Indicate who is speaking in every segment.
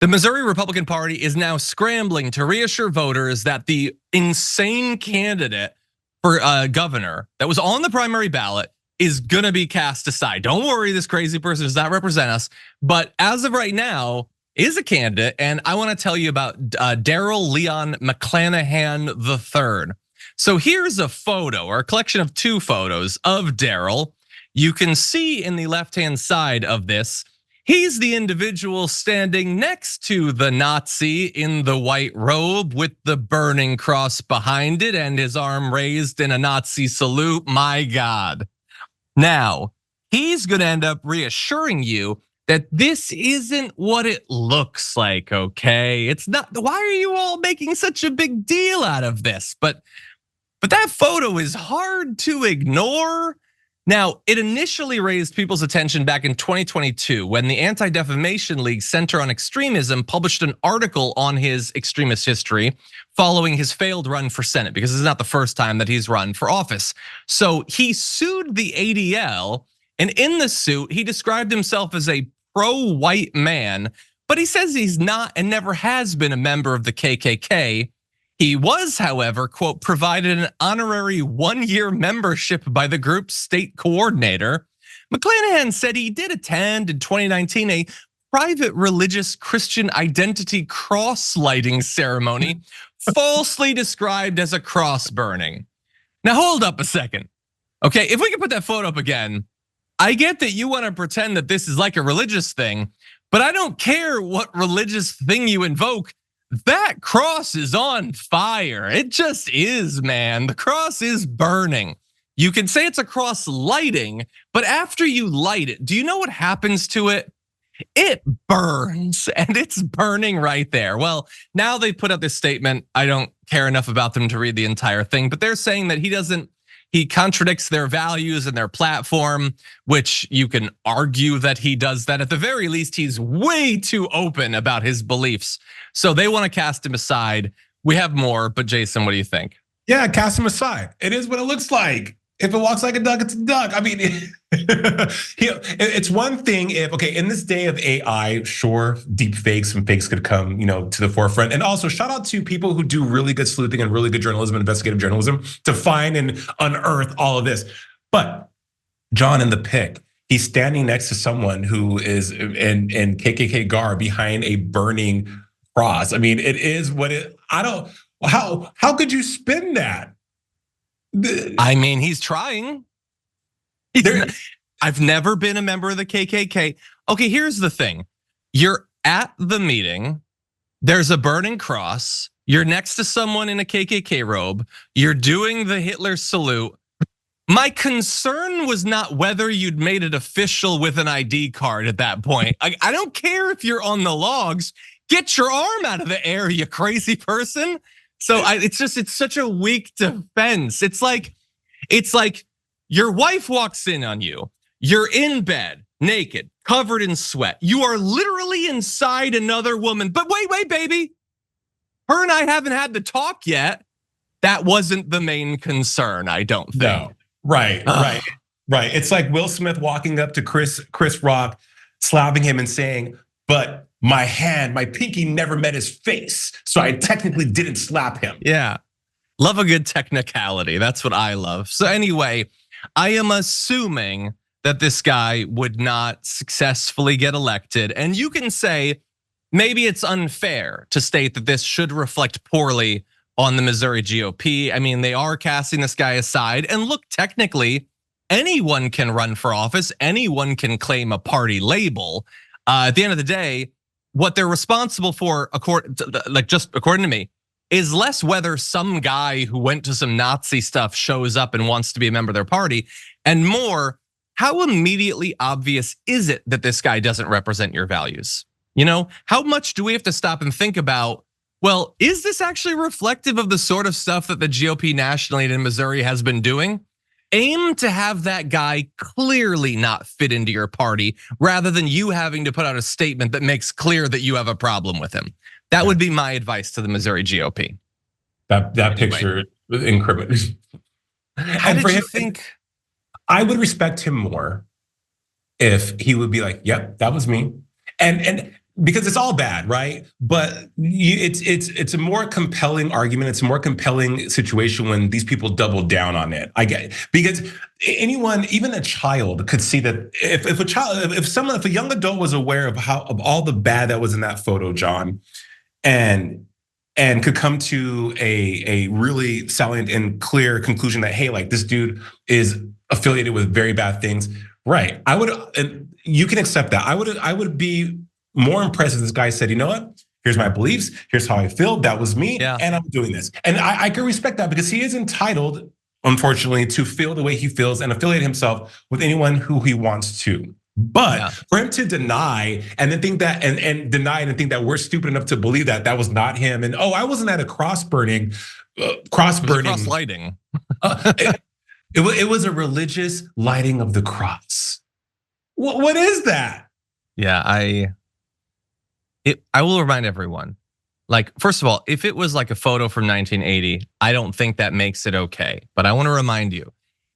Speaker 1: The Missouri Republican Party is now scrambling to reassure voters that the insane candidate for governor that was on the primary ballot is gonna be cast aside. Don't worry, this crazy person does not represent us, but as of right now, is a candidate, and I wanna tell you about Darrell Leon McClanahan III. So here's a photo, or a collection of two photos of Darrell. You can see in the left-hand side of this, he's the individual standing next to the Nazi in the white robe with the burning cross behind it and his arm raised in a Nazi salute. My God. Now, he's gonna end up reassuring you that this isn't what it looks like, okay? It's not, why are you all making such a big deal out of this? But that photo is hard to ignore. Now, it initially raised people's attention back in 2022 when the Anti-Defamation League Center on Extremism published an article on his extremist history following his failed run for Senate, because this is not the first time that he's run for office. So he sued the ADL, and in the suit, he described himself as a pro-white man, but he says he's not and never has been a member of the KKK. He was, however, quote, provided an honorary 1-year membership by the group's state coordinator. McClanahan said he did attend in 2019 a private religious Christian identity cross lighting ceremony, falsely described as a cross burning. Now hold up a second. Okay, if we can put that photo up again, I get that you want to pretend that this is like a religious thing, but I don't care what religious thing you invoke. That cross is on fire. It just is, man. The cross is burning. You can say it's a cross lighting, but after you light it, do you know what happens to it? It burns, and it's burning right there. Well, now they put out this statement. I don't care enough about them to read the entire thing, but they're saying that he contradicts their values and their platform, which you can argue that he does that. At the very least, he's way too open about his beliefs. So they want to cast him aside. We have more, but Jason, what do you think?
Speaker 2: Yeah, cast him aside. It is what it looks like. If it walks like a duck, it's a duck. I mean, it's one thing if, okay, in this day of AI, sure, deep fakes and fakes could come, to the forefront. And also shout out to people who do really good sleuthing and really good journalism, investigative journalism, to find and unearth all of this. But John in the pic, he's standing next to someone who is in KKK garb behind a burning cross. I mean, it is what it, how could you spin that?
Speaker 1: I mean, he's trying. I've never been a member of the KKK. Okay, here's the thing. You're at the meeting. There's a burning cross. You're next to someone in a KKK robe. You're doing the Hitler salute. My concern was not whether you'd made it official with an ID card at that point. I don't care if you're on the logs. Get your arm out of the air, you crazy person. So it's such a weak defense. It's like your wife walks in on you. You're in bed, naked, covered in sweat. You are literally inside another woman. But wait, baby. Her and I haven't had the talk yet. That wasn't the main concern, I don't think.
Speaker 2: No, right. It's like Will Smith walking up to Chris Rock, slapping him and saying, but my pinky never met his face, so I technically didn't slap him.
Speaker 1: Yeah, love a good technicality. That's what I love. So anyway, I am assuming that this guy would not successfully get elected. And you can say, maybe it's unfair to state that this should reflect poorly on the Missouri GOP. I mean, they are casting this guy aside. And look, technically, anyone can run for office. Anyone can claim a party label. At the end of the day, what they're responsible for, according to me, is less whether some guy who went to some Nazi stuff shows up and wants to be a member of their party, and more, how immediately obvious is it that this guy doesn't represent your values? How much do we have to stop and think about, well, is this actually reflective of the sort of stuff that the GOP nationally and in Missouri has been doing? Aim to have that guy clearly not fit into your party rather than you having to put out a statement that makes clear that you have a problem with him. That would be my advice to the Missouri GOP.
Speaker 2: That picture was incriminating.
Speaker 1: How did you think?
Speaker 2: I would respect him more if he would be like, yep, that was me. And because it's all bad, right? But it's a more compelling argument. It's a more compelling situation when these people double down on it. I get it. Because anyone, even a child, could see that if a young adult was aware of all the bad that was in that photo, John, and could come to a really salient and clear conclusion that, hey, like this dude is affiliated with very bad things, right? And you can accept that. I would be more impressed if this guy said, you know what? Here's my beliefs. Here's how I feel. That was me, and I'm doing this. And I can respect that because he is entitled, unfortunately, to feel the way he feels and affiliate himself with anyone who he wants to. But for him to deny and then think that and deny and think that we're stupid enough to believe that was not him, and I wasn't at a cross lighting. It was a religious lighting of the cross. What is that?
Speaker 1: Yeah, I will remind everyone, like, first of all, if it was like a photo from 1980, I don't think that makes it okay. But I want to remind you,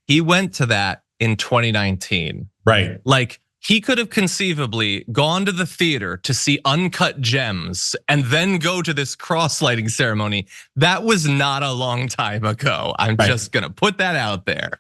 Speaker 1: he went to that in 2019.
Speaker 2: Right.
Speaker 1: Like, he could have conceivably gone to the theater to see Uncut Gems and then go to this cross lighting ceremony. That was not a long time ago. I'm just gonna put that out there.